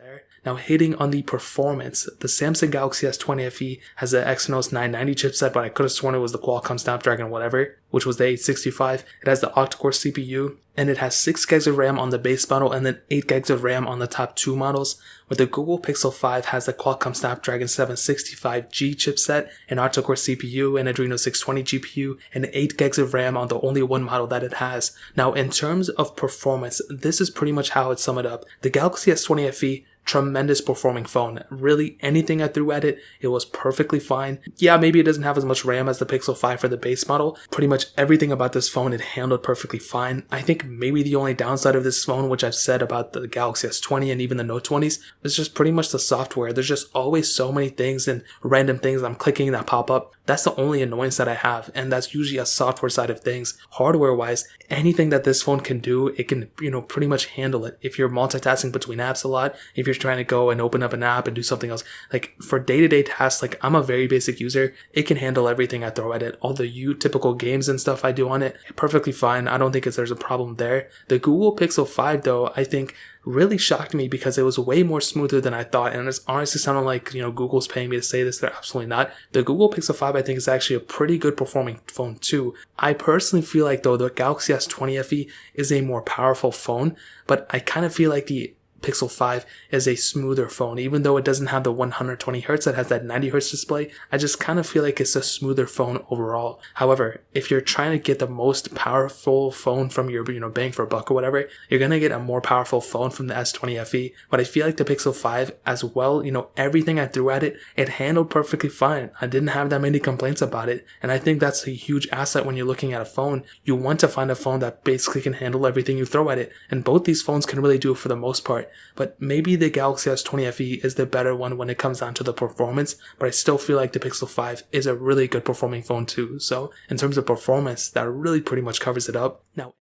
there. Now hitting on the performance, the Samsung Galaxy S20 FE has the Exynos 990 chipset, but I could have sworn it was the Qualcomm Snapdragon whatever, which was the 865. It has the octa-core CPU, and it has 6 gigs of RAM on the base model and then 8 gigs of RAM on the top 2 models, where the Google Pixel 5 has the Qualcomm Snapdragon 765G chipset, an octa-core CPU, an Adreno 620 GPU, and 8 gigs of RAM on the only one model that it has. Now in terms of performance, this is pretty much how I'd sum it up. The Galaxy S20 FE, tremendous performing phone. Really, anything I threw at it, it was perfectly fine. Yeah, maybe it doesn't have as much RAM as the Pixel 5 for the base model. Pretty much everything about this phone it handled perfectly fine. I think maybe the only downside of this phone, which I've said about the Galaxy S20 and even the Note 20s, is just pretty much the software. There's just always so many things and random things I'm clicking that pop up. That's the only annoyance that I have, and that's usually a software side of things. Hardware wise, anything that this phone can do, it can, pretty much handle it. If you're multitasking between apps a lot, if you're trying to go and open up an app and do something else, like for day-to-day tasks, like I'm a very basic user, it can handle everything I throw at it. All the typical games and stuff I do on it, perfectly fine. I don't think there's a problem there. The Google Pixel 5 though, I think really shocked me because it was way more smoother than I thought, and it's honestly sounding like Google's paying me to say this. They're absolutely not. The Google Pixel 5 I think is actually a pretty good performing phone too. I personally feel like though the Galaxy S20 FE is a more powerful phone, but I kind of feel like the Pixel 5 is a smoother phone. Even though it doesn't have the 120Hz, it has that 90Hz display, I just kind of feel like it's a smoother phone overall. However, if you're trying to get the most powerful phone from your bang for a buck or whatever, you're going to get a more powerful phone from the S20 FE. But I feel like the Pixel 5 as well, everything I threw at it, it handled perfectly fine. I didn't have that many complaints about it, and I think that's a huge asset when you're looking at a phone. You want to find a phone that basically can handle everything you throw at it, and both these phones can really do it for the most part. But maybe the Galaxy S20 FE is the better one when it comes down to the performance, but I still feel like the Pixel 5 is a really good performing phone too. So in terms of performance, that really pretty much covers it up. Now,